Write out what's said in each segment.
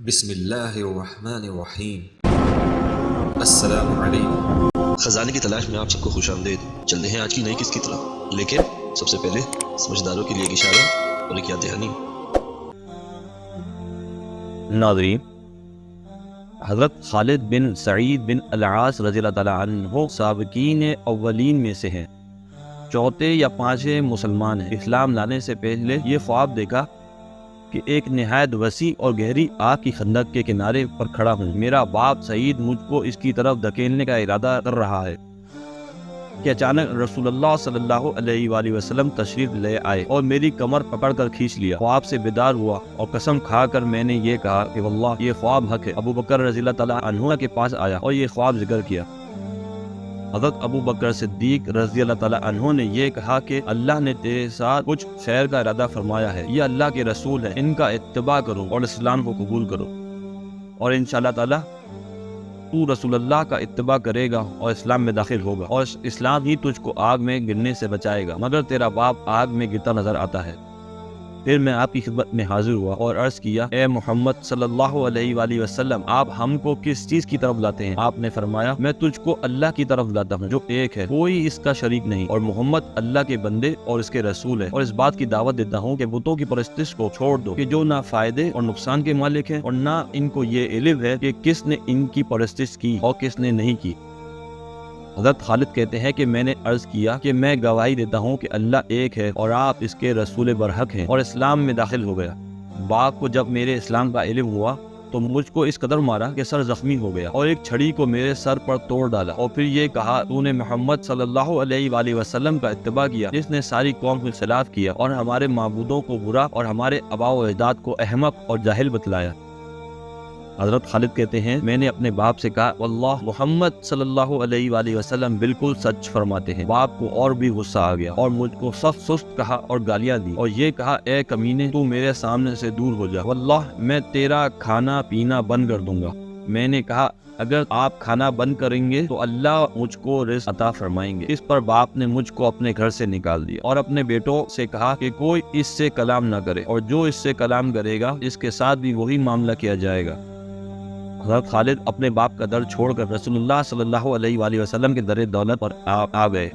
بسم اللہ الرحمن الرحیم۔ السلام علیکم۔ خزانے کی تلاش میں آپ سب کو خوش آمدید۔ چلتے ہیں آج کی نئی قسط کی طرف، لیکن سب سے پہلے سمجھداروں کے لیے ایک اشارہ اور ایک یاد دہانی۔ ناظرین، حضرت خالد بن سعید بن العاص رضی اللہ تعالیٰ عنہ سابقین اولین میں سے ہیں۔ چوتھے یا پانچویں مسلمان ہیں۔ اسلام لانے سے پہلے یہ خواب دیکھا کہ ایک نہایت وسیع اور گہری آگ کی خندق کے کنارے پر کھڑا ہوں۔ میرا باپ سعید مجھ کو اس کی طرف دھکیلنے کا ارادہ کر رہا ہے کہ اچانک رسول اللہ صلی اللہ علیہ وآلہ وسلم تشریف لے آئے اور میری کمر پکڑ کر کھینچ لیا۔ خواب سے بیدار ہوا اور قسم کھا کر میں نے یہ کہا کہ واللہ یہ خواب حق ہے۔ ابو بکر رضی اللہ تعالیٰ عنہ کے پاس آیا اور یہ خواب ذکر کیا۔ حضرت ابو بکر صدیق رضی اللہ تعالیٰ عنہ نے یہ کہا کہ اللہ نے تیرے ساتھ کچھ خیر کا ارادہ فرمایا ہے، یہ اللہ کے رسول ہیں، ان کا اتباع کرو اور اسلام کو قبول کرو، اور انشاءاللہ تعالیٰ تو رسول اللہ کا اتباع کرے گا اور اسلام میں داخل ہوگا، اور اسلام ہی تجھ کو آگ میں گرنے سے بچائے گا، مگر تیرا باپ آگ میں گرتا نظر آتا ہے۔ پھر میں آپ کی خدمت میں حاضر ہوا اور عرض کیا، اے محمد صلی اللہ علیہ وآلہ وسلم، آپ ہم کو کس چیز کی طرف لاتے ہیں؟ آپ نے فرمایا، میں تجھ کو اللہ کی طرف لاتا ہوں جو ایک ہے، کوئی اس کا شریک نہیں، اور محمد اللہ کے بندے اور اس کے رسول ہے، اور اس بات کی دعوت دیتا ہوں کہ بتوں کی پرستش کو چھوڑ دو کہ جو نہ فائدے اور نقصان کے مالک ہیں، اور نہ ان کو یہ علم ہے کہ کس نے ان کی پرستش کی اور کس نے نہیں کی۔ حضرت خالد کہتے ہیں کہ میں نے عرض کیا کہ میں گواہی دیتا ہوں کہ اللہ ایک ہے اور آپ اس کے رسول برحق ہیں، اور اسلام میں داخل ہو گیا۔ باپ کو جب میرے اسلام کا علم ہوا تو مجھ کو اس قدر مارا کہ سر زخمی ہو گیا، اور ایک چھڑی کو میرے سر پر توڑ ڈالا، اور پھر یہ کہا، تو نے محمد صلی اللہ علیہ وآلہ وسلم کا اتباع کیا جس نے ساری قوم کے خلاف کیا اور ہمارے معبودوں کو برا اور ہمارے آباء و اجداد کو احمق اور جاہل بتلایا۔ حضرت خالد کہتے ہیں، میں نے اپنے باپ سے کہا، واللہ محمد صلی اللہ علیہ وآلہ وسلم بالکل سچ فرماتے ہیں۔ باپ کو اور بھی غصہ آ گیا اور مجھ کو سخت سست کہا اور گالیاں دی، اور یہ کہا، اے کمینے، تو میرے سامنے سے دور ہو جا، واللہ میں تیرا کھانا پینا بند کر دوں گا۔ میں نے کہا، اگر آپ کھانا بند کریں گے تو اللہ مجھ کو رزق عطا فرمائیں گے۔ اس پر باپ نے مجھ کو اپنے گھر سے نکال دیا اور اپنے بیٹوں سے کہا کہ کوئی اس سے کلام نہ کرے، اور جو اس سے کلام کرے گا اس کے ساتھ بھی وہی معاملہ کیا جائے گا۔ حضرت خالد اپنے باپ کا در چھوڑ کر رسول اللہ صلی اللہ علیہ وآلہ وسلم کے در دولت پر آ گئے۔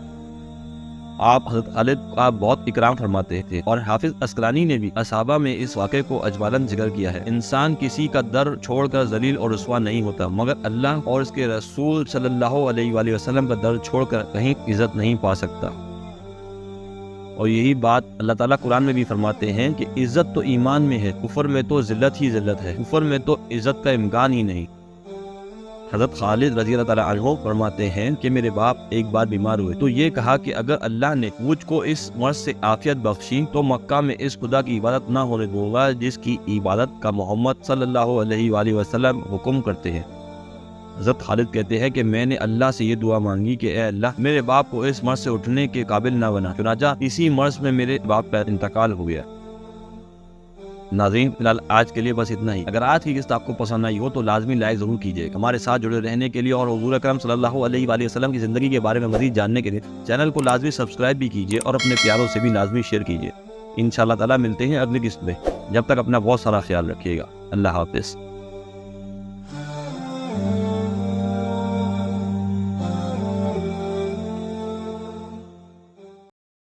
آپ حضرت خالد کا بہت اکرام فرماتے تھے، اور حافظ عسقلانی نے بھی اصحابہ میں اس واقعے کو اجمالاً ذکر کیا ہے۔ انسان کسی کا در چھوڑ کر ذلیل اور رسوا نہیں ہوتا، مگر اللہ اور اس کے رسول صلی اللہ علیہ وآلہ وسلم کا در چھوڑ کر کہیں عزت نہیں پا سکتا۔ اور یہی بات اللہ تعالیٰ قرآن میں بھی فرماتے ہیں کہ عزت تو ایمان میں ہے، کفر میں تو ذلت ہی ذلت ہے، کفر میں تو عزت کا امکان ہی نہیں۔ حضرت خالد رضی اللہ تعالیٰ عنہ فرماتے ہیں کہ میرے باپ ایک بار بیمار ہوئے تو یہ کہا کہ اگر اللہ نے مجھ کو اس مرض سے عافیت بخشی تو مکہ میں اس خدا کی عبادت نہ ہونے دوں گا جس کی عبادت کا محمد صلی اللہ علیہ وآلہ وسلم حکم کرتے ہیں۔ حضرت خالد کہتے ہیں کہ میں نے اللہ سے یہ دعا مانگی کہ اے اللہ، میرے باپ کو اس مرض سے اٹھنے کے قابل نہ بنا، چنانچہ اسی مرض میں میرے باپ کا انتقال ہو گیا۔ ناظرین، فی الحال آج کے لیے بس اتنا ہی۔ اگر آج کی قسط آپ کو پسند آئی ہو تو لازمی لائک ضرور کیجیے۔ ہمارے ساتھ جڑے رہنے کے لیے اور حضور اکرم صلی اللہ علیہ وآلہ وسلم کی زندگی کے بارے میں مزید جاننے کے لیے چینل کو لازمی سبسکرائب بھی کیجیے اور اپنے پیاروں سے بھی لازمی شیئر کیجیے۔ انشاءاللہ تعالیٰ ملتے ہیں اگلی قسط میں، جب تک اپنا بہت سارا خیال رکھیے گا۔ اللہ حافظ۔